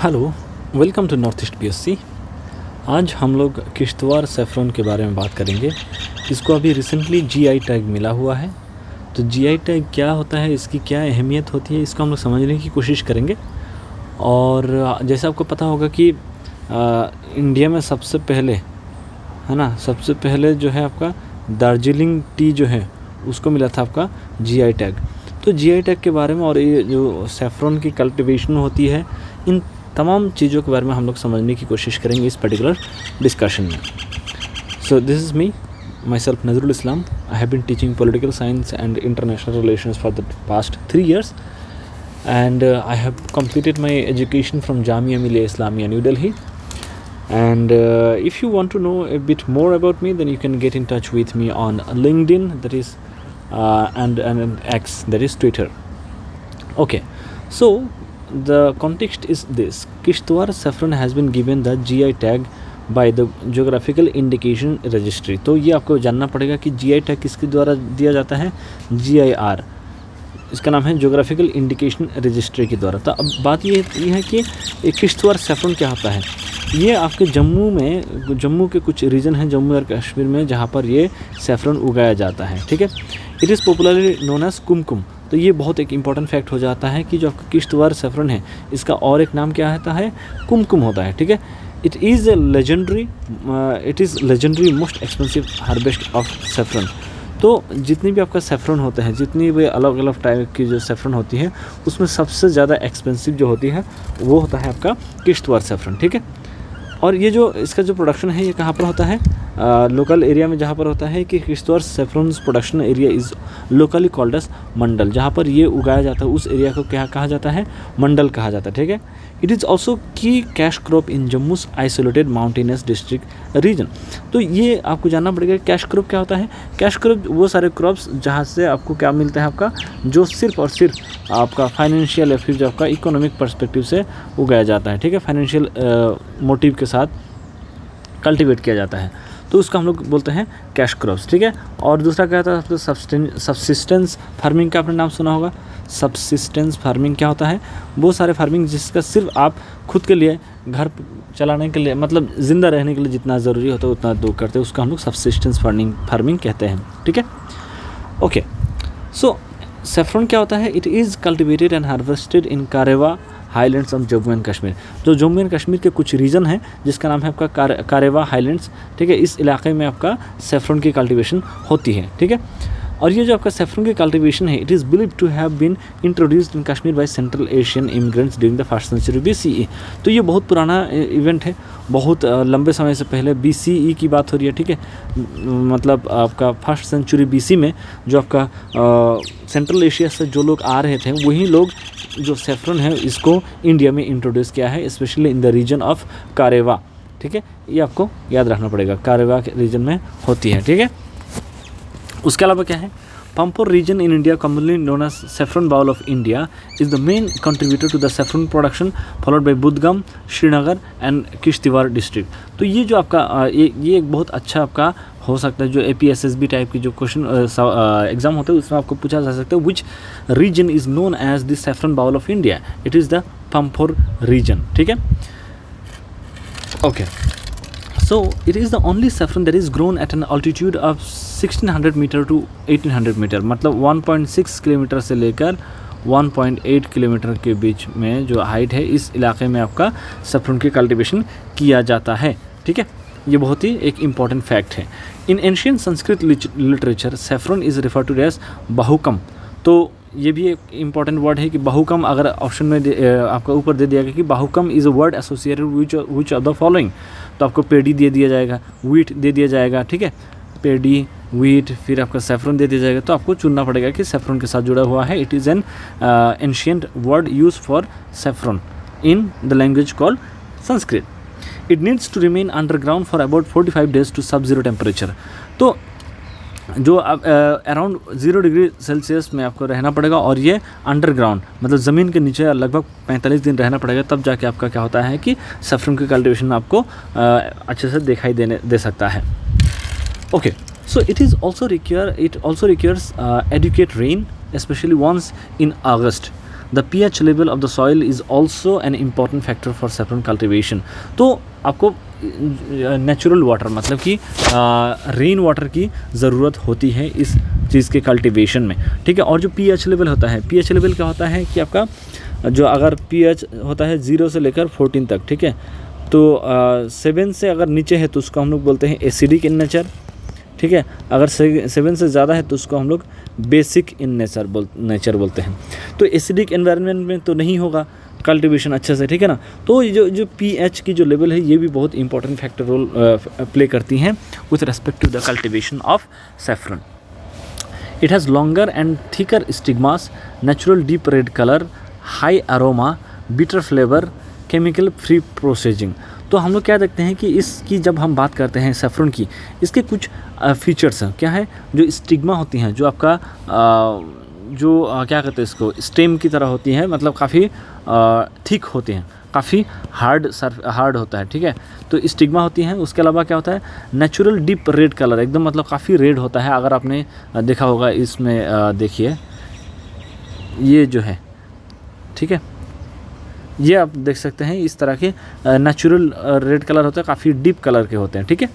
Hello, welcome to north east PSC. आज हम लोग किश्तवाड़ सैफ़रॉन के बारे में बात करेंगे। इसको अभी रिसेंटली जीआई टैग मिला हुआ है। तो जीआई टैग क्या होता है, इसकी क्या अहमियत होती है, इसको हम लोग समझने की कोशिश करेंगे। और जैसे आपको पता होगा कि इंडिया में सबसे पहले सबसे पहले जो है आपका दार्जिलिंग टी जो है उसको मिला था आपका जीआई टैग। तो जीआई टैग के बारे में और ये जो सैफ़रॉन की कल्टीवेशन होती है, इन तमाम चीज़ों के बारे में हम लोग समझने की कोशिश करेंगे इस पर्टिकुलर डिस्कशन में। So this is me myself Nazrul Islam. I have been teaching political science and international relations for the past 3 years and I have completed my education from Jamia Millia Islamia New Delhi. And if you want to know a bit more about me, then you can get in touch with me on LinkedIn, that is and X, that is Twitter. Okay, so the context is this: Kishtwar saffron has been given the GI tag by the Geographical Indication Registry. तो ये आपको जानना पड़ेगा कि GI tag किसके द्वारा दिया जाता है। GIR, इसका नाम है जोग्राफिकल इंडिकेशन रजिस्ट्री के द्वारा। तो अब बात ये है कि एक किश्तवाड़ सैफ़रॉन क्या होता है। ये आपके जम्मू के कुछ रीजन हैं जम्मू और कश्मीर में जहाँ पर ये सैफ़रॉन उगाया जाता है। ठीक है, it is popularly known as kumkum. तो ये बहुत एक इम्पॉर्टेंट फैक्ट हो जाता है कि जो आपका किश्तवाड़ सैफ़रॉन है, इसका और एक नाम क्या होता है, कुमकुम होता है। ठीक है, it is legendary most expensive harvest of saffron. तो जितनी भी आपका सैफ़रॉन होते हैं, जितनी भी अलग अलग टाइप की जो सैफ़रॉन होती है, उसमें सबसे ज़्यादा एक्सपेंसिव जो होती है वो होता है आपका किश्तवाड़ सैफ़रॉन। ठीक है, और ये जो इसका जो प्रोडक्शन है ये कहाँ पर होता है, लोकल एरिया में जहाँ पर होता है कि Kishtwar saffron production area is locally called as Mandal. जहाँ पर ये उगाया जाता है उस एरिया को क्या कहा जाता है, मंडल कहा जाता है। ठीक है, it is also key cash crop in Jammu's isolated mountainous district region. तो ये आपको जानना पड़ेगा कैश क्रॉप क्या होता है। कैश क्रॉप वो सारे क्रॉप्स जहाँ से आपको क्या मिलता है, आपका जो सिर्फ और सिर्फ आपका फाइनेंशियल या फिर जो आपका इकोनॉमिक पर्सपेक्टिव से उगाया जाता है। ठीक है, फाइनेंशियल मोटिव के साथ कल्टीवेट किया जाता है, तो उसको हम लोग बोलते हैं कैश क्रॉप्स। ठीक है, और दूसरा क्या होता है आपको सब्सिस्टेंस फार्मिंग का आपने नाम सुना होगा। सब्सिस्टेंस फार्मिंग क्या होता है, वो सारे फार्मिंग जिसका सिर्फ आप खुद के लिए, घर चलाने के लिए, मतलब ज़िंदा रहने के लिए जितना ज़रूरी होता है उतना दो करते हैं, उसका हम लोग सब्सिस्टेंस फार्मिंग कहते हैं। ठीक है, ओके। सो सैफ़रॉन क्या होता है, it is cultivated and harvested in कारेवा highlands of Jammu and Kashmir. जो जम्मू एंड कश्मीर के कुछ रीजन है जिसका नाम है आपका कारेवा हाईलैंड्स। ठीक है, इस इलाके में आपका सैफ़रॉन की कल्टीवेशन होती है। ठीक है, और ये जो आपका सैफ़रॉन की कल्टीवेशन है, it is believed to have been introduced in Kashmir by central Asian immigrants during the 1st century BCE। तो ये बहुत पुराना इवेंट है, बहुत लंबे समय से पहले BCE की बात हो रही है। ठीक है, मतलब आपका 1st century BC में जो आपका सेंट्रल एशिया से जो लोग आ रहे थे, वही लोग जो सैफ़रॉन है इसको इंडिया में इंट्रोड्यूस किया है, specially in the region of Karewa. ठीक है, ये आपको याद रखना पड़ेगा, कारेवा के रीजन में होती है। ठीक है, उसके अलावा क्या है, Pampore region in India, commonly known as saffron bowl of India, is the main contributor to the saffron production, followed by Budgam, Srinagar and Kishtwar district। तो ये जो आपका ये एक बहुत अच्छा आपका हो सकता है, जो APSSB टाइप की जो क्वेश्चन एग्जाम होता है उसमें आपको पूछा जा सकता है, which region is known as the saffron bowl of India? It is the Pampore region। ठीक है, okay। So it is the only saffron that is grown at an altitude of 1600 meter to 1800 meter, मतलब 1.6 kilometre से लेकर 1.8 kilometre के बीच में जो height है, इस इलाके में आपका सैफ़रॉन की कल्टीवेशन किया जाता है। ठीक है, ये बहुत ही एक इम्पॉर्टेंट फैक्ट है। In ancient Sanskrit literature saffron is refer to as bahukam. तो ये भी एक इम्पॉर्टेंट वर्ड है कि बहुकम, अगर ऑप्शन में आपका ऊपर दे दिया गया कि bahukam is a word associated which of the following, तो आपको पेडी दे दिया जाएगा, वीट दे दिया जाएगा। ठीक है, पेडी, वीट, फिर आपका सैफ़रॉन दे दिया जाएगा, तो आपको चुनना पड़ेगा कि सैफ़रॉन के साथ जुड़ा हुआ है। It is an ancient word use for saffron in the language called Sanskrit. It needs to remain underground for about 45 days to सब-0 टेम्परेचर। तो जो अराउंड 0 डिग्री सेल्सियस में आपको रहना पड़ेगा, और ये अंडरग्राउंड मतलब ज़मीन के नीचे लगभग 45 दिन रहना पड़ेगा, तब जाके आपका क्या होता है कि सैफ़रॉन की कल्टीवेशन आपको अच्छे से दिखाई दे सकता है। Okay, so it also requires adequate rain, especially once in August। The pH level of the soil is also an important factor for saffron cultivation. तो आपको नेचुरल वाटर मतलब कि रेन वाटर की ज़रूरत होती है इस चीज़ के कल्टिवेशन में, ठीक है। और जो pH लेवल होता है, pH लेवल क्या होता है कि आपका जो अगर pH होता है 0 से लेकर 14 तक, ठीक है, तो 7 से अगर नीचे है तो उसको हम लोग बोलते हैं एसिडिक इन नेचर, ठीक है। अगर 7 से ज़्यादा है तो उसको हम लोग बेसिक इन नेचर बोलते हैं। तो एसिडिक एनवायरनमेंट में तो नहीं होगा कल्टीवेशन अच्छे से, ठीक है ना। तो जो pH की जो लेवल है ये भी बहुत इंपॉर्टेंट फैक्टर रोल प्ले करती हैं with respect to the cultivation of saffron. It has longer and thicker stigmas, natural deep red colour, high aroma, bitter flavour, chemical free processing. तो हम लोग क्या देखते हैं कि इसकी जब हम बात करते हैं सेफ्रॉन की, इसके कुछ फीचर्स हैं। क्या है, जो स्टिग्मा होती हैं, जो आपका क्या कहते हैं इसको, स्टेम की तरह होती है, मतलब काफ़ी थिक होती हैं, काफ़ी हार्ड होता है, ठीक है। तो स्टिग्मा होती हैं। उसके अलावा क्या होता है, नेचुरल डीप रेड कलर, एकदम मतलब काफ़ी रेड होता है। अगर आपने देखा होगा इसमें देखिए ये जो है, ठीक है, ये आप देख सकते हैं इस तरह के नेचुरल रेड कलर होते हैं, काफ़ी डीप कलर के होते हैं, ठीक है।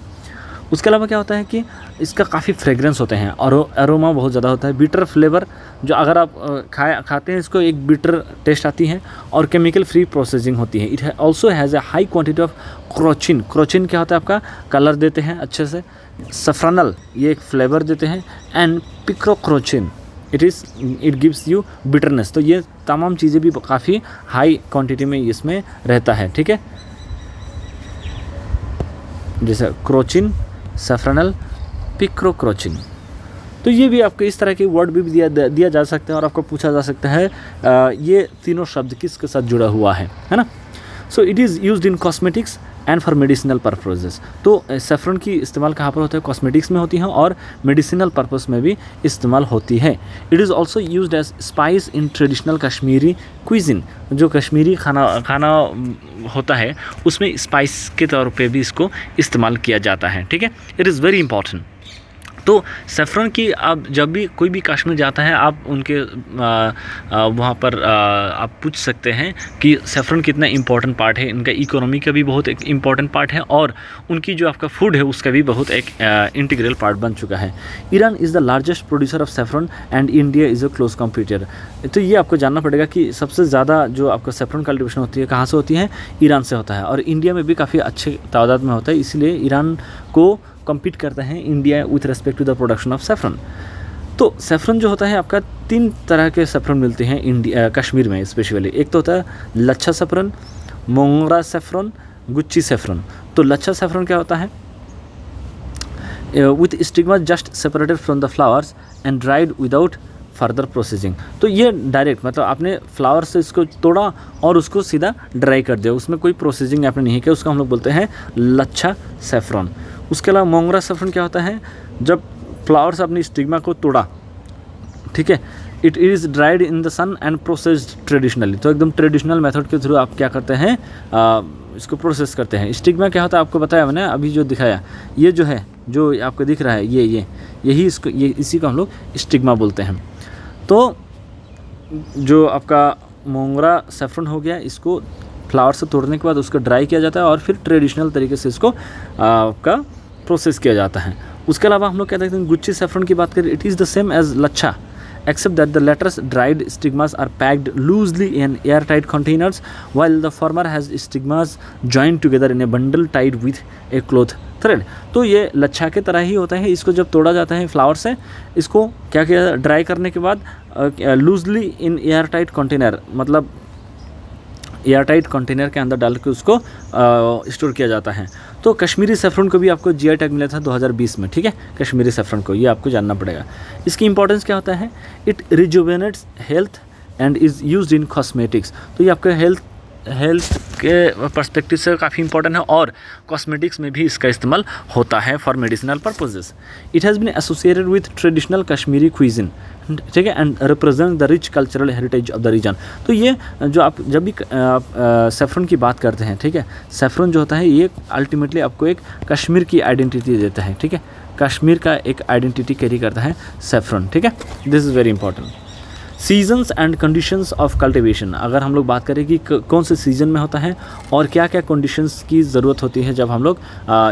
उसके अलावा क्या होता है कि इसका काफ़ी फ्रेग्रेंस होते हैं और एरोमा बहुत ज़्यादा होता है। बिटर फ्लेवर, जो अगर आप खाते हैं इसको एक बिटर टेस्ट आती है, और केमिकल फ्री प्रोसेसिंग होती है। It also has a high quantity of crocin. Crocin क्या होता है, आपका कलर देते हैं अच्छे से। सफ्रानल, ये एक फ्लेवर देते हैं। And picrocrocin, it gives you bitterness. तो ये तमाम चीज़ें भी काफ़ी हाई क्वांटिटी में इसमें रहता है, ठीक है। जैसे क्रोचिन, सफ्रानल, पिक्रोक्रोचिन। तो ये भी आपको इस तरह के वर्ड भी दिया जा सकता है और आपको पूछा जा सकता है ये तीनों शब्द किसके साथ जुड़ा हुआ है ना। So it is used in cosmetics and for medicinal purposes. तो सेफ्रॉन की इस्तेमाल कहाँ पर होता है, कॉस्मेटिक्स में होती है और मेडिसिनल पर्पस में भी इस्तेमाल होती है। It is also used as spice in traditional Kashmiri cuisine. जो कश्मीरी खाना होता है उसमें स्पाइस के तौर पे भी इसको इस्तेमाल किया जाता है, ठीक है। It is very important. तो सेफ्रॉन की आप जब भी कोई भी कश्मीर जाता है, आप उनके वहाँ पर आप पूछ सकते हैं कि सेफ्रॉन कितना इम्पोर्टेंट पार्ट है। इनका इकोनॉमी का भी बहुत एक इम्पॉर्टेंट पार्ट है और उनकी जो आपका फूड है उसका भी बहुत एक इंटीग्रल पार्ट बन चुका है। Iran is the largest producer of saffron and India is a close competitor. तो ये आपको जानना पड़ेगा कि सबसे ज़्यादा जो आपका सेफ्रॉन कल्टीवेशन होती है कहाँ से होती है, ईरान से होता है। और इंडिया में भी काफ़ी अच्छे तादाद में होता है, इसलिए ईरान को कम्पीट करता है India with respect to the production of saffron. तो सेफ्रॉन जो होता है आपका 3 तरह के सेफ्रॉन मिलते हैं इंडिया कश्मीर में स्पेशली। एक तो होता है लच्छा सेफ्रॉन, मोंगरा सेफ्रॉन, गुच्ची सेफ्रॉन। तो लच्छा सेफ्रॉन क्या होता है, with stigma just separated from the flowers and dried without further processing. तो ये डायरेक्ट मतलब आपने फ्लावर से इसको तोड़ा और उसको सीधा ड्राई कर दिया, उसमें कोई प्रोसेसिंग आपने नहीं किया, उसको हम लोग बोलते हैं लच्छा सेफ्रॉन। उसके अलावा मोंगरा सेफ्रॉन क्या होता है, जब फ्लावर से अपनी स्टिग्मा को तोड़ा, ठीक है, it is dried in the sun and processed traditionally. तो एकदम ट्रेडिशनल मेथड के थ्रू आप क्या करते हैं, इसको प्रोसेस करते हैं। स्टिग्मा क्या होता है आपको बताया मैंने अभी जो दिखाया, ये जो है जो आपको दिख रहा है यही इसी को हम लोग स्टिग्मा बोलते हैं। तो जो आपका मोंगरा सेफ्रॉन हो गया, इसको फ्लावर से तोड़ने के बाद उसको ड्राई किया जाता है और फिर ट्रेडिशनल तरीके से इसको आपका प्रोसेस किया जाता है। उसके अलावा हम लोग क्या देखते हैं, गुच्ची सेफ्रॉन की बात करें, it is the same as Lachha except that the latter's dried stigmas are packed loosely in airtight containers while the former has stigmas joined together in a bundle tied with a cloth thread। तो ये लच्छा के तरह ही होता है। इसको जब तोड़ा जाता है फ्लावर से, इसको क्या किया, ड्राई करने के बाद लूजली इन एयरटाइट कंटेनर, मतलब एयरटाइट कंटेनर के अंदर डाल के उसको स्टोर किया जाता है। तो कश्मीरी सेफ्रॉन को भी आपको जीआई टैग मिला था 2020 में, ठीक है। कश्मीरी सेफ्रॉन को ये आपको जानना पड़ेगा। इसकी इंपॉर्टेंस क्या होता है, it rejuvenates health and is used in cosmetics. तो ये आपका हेल्थ के पर्सपेक्टिव से काफ़ी इंपॉर्टेंट है और कॉस्मेटिक्स में भी इसका इस्तेमाल होता है for medicinal purposes. It has been associated with traditional Kashmiri cuisine, ठीक है, and represent the rich cultural heritage of the region. तो ये जो आप जब भी सेफ्रॉन की बात करते हैं, ठीक है, सेफ्रॉन जो होता है ये अल्टीमेटली आपको एक कश्मीर की आइडेंटिटी देता है, ठीक है, कश्मीर का एक आइडेंटिटी कैरी करता है सेफ्रॉन, ठीक है। This is very important. Seasons and conditions of cultivation, अगर हम लोग बात करें कि कौन से सीज़न में होता है और क्या क्या कंडीशंस की ज़रूरत होती है जब हम लोग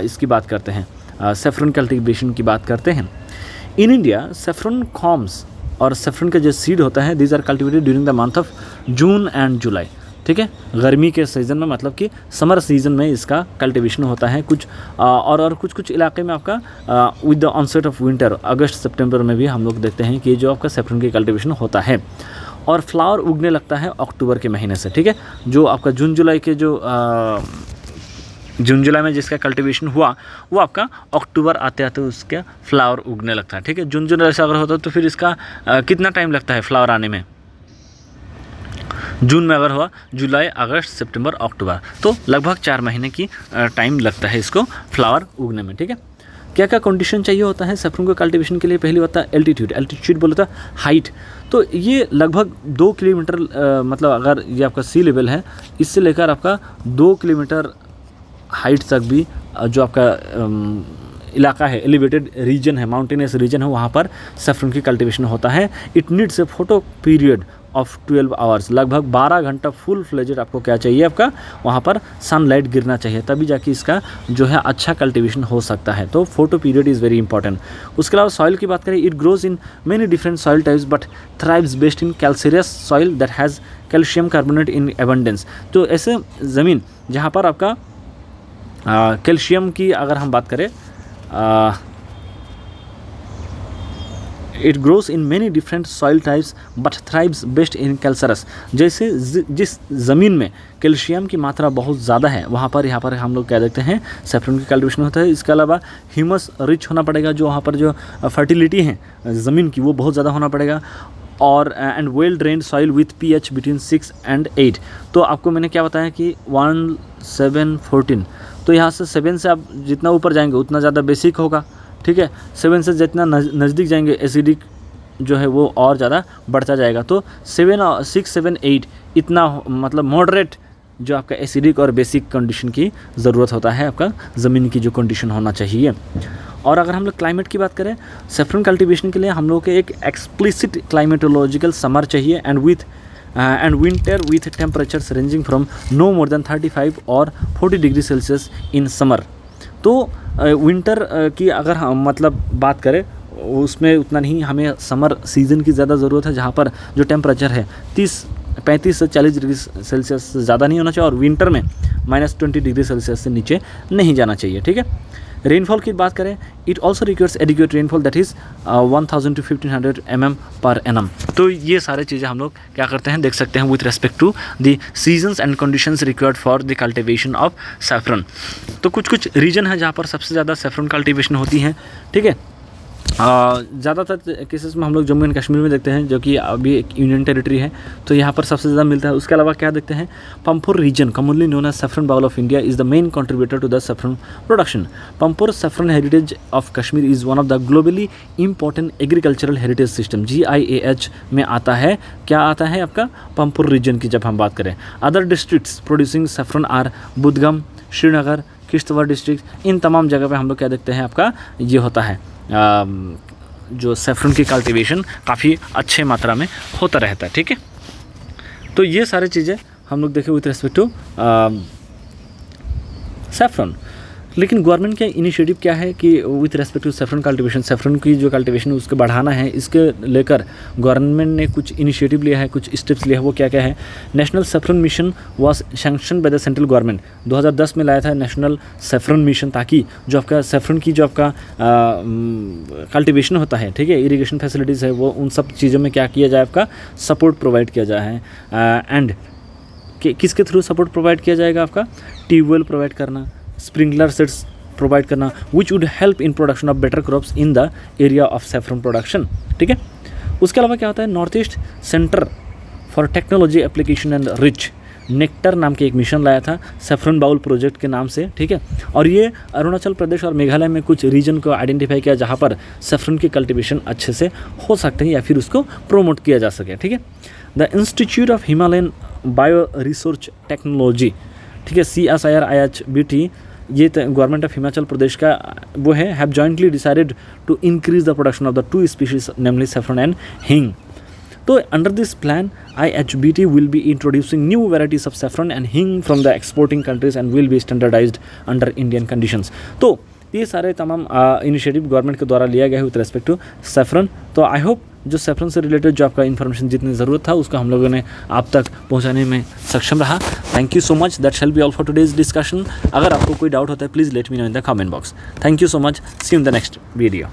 इसकी बात करते हैं, सेफ्रन कल्टीवेशन की बात करते हैं। इन इंडिया सेफ्रन कॉम्स और सेफ्रन का जो सीड होता है, these are cultivated during the month of June and July, ठीक है, गर्मी के सीज़न में, मतलब कि समर सीज़न में इसका कल्टीवेशन होता है। कुछ और कुछ इलाके में आपका with the onset of winter, अगस्त सितंबर में भी हम लोग देखते हैं कि जो आपका सेफ्रन की कल्टीवेशन होता है। और फ्लावर उगने लगता है अक्टूबर के महीने से, ठीक है। जो आपका जून जुलाई में जिसका कल्टीवेशन हुआ वो आपका अक्टूबर आते आते उसका फ्लावर उगने लगता है, ठीक है। जून जुलाई से अगर होता तो फिर इसका कितना टाइम लगता है फ्लावर आने में, जून में अगर हुआ, जुलाई, अगस्त, सितंबर, अक्टूबर, तो लगभग 4 महीने की टाइम लगता है इसको फ्लावर उगने में, ठीक है। क्या क्या कंडीशन चाहिए होता है सेफ्रन को कल्टीवेशन के लिए? पहली होता है एल्टीट्यूड बोला था हाइट, तो ये लगभग 2 किलोमीटर, मतलब अगर ये आपका सी लेवल है, इससे लेकर आपका 2 किलोमीटर हाइट तक भी जो आपका इलाका है, एलिवेटेड रीजन है, माउंटेनियस रीजन है, वहाँ पर सेफ्रन की कल्टीवेशन होता है। It needs a photo period of 12 hours, लगभग 12 घंटा फुल फ्लेजेड आपको क्या चाहिए, आपका वहाँ पर सनलाइट गिरना चाहिए, तभी जाके इसका जो है अच्छा कल्टीवेशन हो सकता है। तो photo period is very important. उसके अलावा सॉइल की बात करें, it grows in many different soil types but thrives best in calcareous soil that has calcium carbonate in abundance. तो ऐसे ज़मीन जहाँ पर आपका कैल्शियम की अगर हम बात करें, it grows in many different soil types but thrives best in calcareous, जैसे जिस ज़मीन में कैल्शियम की मात्रा बहुत ज़्यादा है वहाँ पर यहाँ पर हम लोग क्या देखते हैं सेफ्रन की कल्टीवेशन होता है। इसके अलावा ह्यूमस रिच होना पड़ेगा, जो वहाँ पर जो फर्टिलिटी है ज़मीन की वो बहुत ज़्यादा होना पड़ेगा, और and well drained soil with pH between 6 and 8। तो आपको मैंने क्या बताया कि 1, 7, 14, तो यहाँ से 7 से आप जितना ऊपर जाएंगे उतना ज़्यादा बेसिक होगा, ठीक है। 7 से जितना नज़दीक जाएंगे एसिडिक जो है वो और ज़्यादा बढ़ता जाएगा। तो 6, 7, 8 इतना मतलब मॉडरेट जो आपका एसिडिक और बेसिक कंडीशन की ज़रूरत होता है, आपका ज़मीन की जो कंडीशन होना चाहिए। और अगर हम लोग क्लाइमेट की बात करें, सेफ्रन कल्टीवेशन के लिए हम लोग के एक एक्सप्लिसिट क्लाइमेटोलॉजिकल समर चाहिए and winter with temperatures ranging from no more than 35 और 40 डिग्री सेल्सियस इन समर। तो विंटर की अगर हम मतलब बात करें उसमें उतना नहीं, हमें समर सीज़न की ज़्यादा ज़रूरत है, जहाँ पर जो टेम्परेचर है 35 से 40 डिग्री सेल्सियस से ज़्यादा नहीं होना चाहिए, और विंटर में -20 डिग्री सेल्सियस से नीचे नहीं जाना चाहिए, ठीक है। रेनफॉल की बात करें, it also requires adequate rainfall that is 1000 to 1500 mm per annum. तो ये सारे चीज़ें हम लोग क्या करते हैं देख सकते हैं with respect to the seasons and conditions required for the cultivation of saffron. तो कुछ रीजन है जहाँ पर सबसे ज़्यादा सैफरन कल्टीवेशन होती है, ठीक है। ज़्यादातर केसेस में हम लोग जम्मू एंड कश्मीर में देखते हैं, जो कि अभी एक यूनियन टेरिटरी है, तो यहाँ पर सबसे ज़्यादा मिलता है। उसके अलावा क्या देखते हैं, Pampore region commonly known as saffron bowl of India is the main contributor to the saffron production. Pampore saffron heritage of Kashmir is one of the globally important agricultural heritage system, GIAH में आता है। क्या आता है आपका पंपोर रीजन की जब हम बात करें। Other districts producing saffron are Budgam, Srinagar, Kishtwar district. इन तमाम जगह पे हम लोग क्या देखते हैं, आपका ये होता है जो सैफरन की कल्टीवेशन काफ़ी अच्छे मात्रा में होता रहता है, ठीक है। तो ये सारी चीज़ें हम लोग देखें विथ रिस्पेक्ट टू सैफरन। लेकिन गवर्नमेंट का इनिशिएटिव क्या है कि with respect to saffron cultivation, saffron की जो कल्टीवेशन है उसको बढ़ाना है, इसके लेकर गवर्नमेंट ने कुछ इनिशिएटिव लिया है, कुछ स्टेप्स लिया है। वो क्या क्या है, national saffron mission was sanction by the central government. 2010 में लाया था नेशनल सैफरन मिशन, ताकि जो आपका सैफरन की जो आपका कल्टीवेशन होता है, ठीक है, इरीगेशन फैसिलिटीज़ है, वो उन सब चीज़ों में क्या किया जाए, आपका सपोर्ट प्रोवाइड किया जाए। एंड किसके थ्रू सपोर्ट प्रोवाइड किया जाएगा, आपका ट्यूबवेल प्रोवाइड करना, स्प्रिंकलर सेट्स प्रोवाइड करना, which would help in production of better crops in the area of saffron production, ठीक है। उसके अलावा क्या होता है, north east centre for technology application and rich nectar नाम के एक मिशन लाया था सैफरन बाउल प्रोजेक्ट के नाम से, ठीक है। और ये अरुणाचल प्रदेश और मेघालय में कुछ रीजन को आइडेंटिफाई किया जहाँ पर सैफरन की कल्टीवेशन अच्छे से हो सकते हैं या फिर उसको प्रोमोट किया जा सके, ठीक है। The institute of Himalayan bio research technology, ठीक है, CSIR-IHBT, ये गवर्नमेंट ऑफ हिमाचल प्रदेश का वो है, have jointly decided to increase the production of the 2 species namely saffron and hing. तो under this plan IHBT will be introducing new varieties of saffron and hing from the exporting countries and will be standardized under Indian conditions. तो ये सारे तमाम initiative government के द्वारा लिया गया है विद रेस्पेक्ट टू सेफ्रन. तो आई होप जो सेफ्रन से रिलेटेड जो आपका इन्फॉर्मेशन जितनी ज़रूरत था उसका हम लोगों ने आप तक पहुंचाने में सक्षम रहा. Thank you so much. That shall be all for today's discussion. अगर आपको कोई डाउट होता है please let me know in the comment box. Thank you so much. See you in the next video.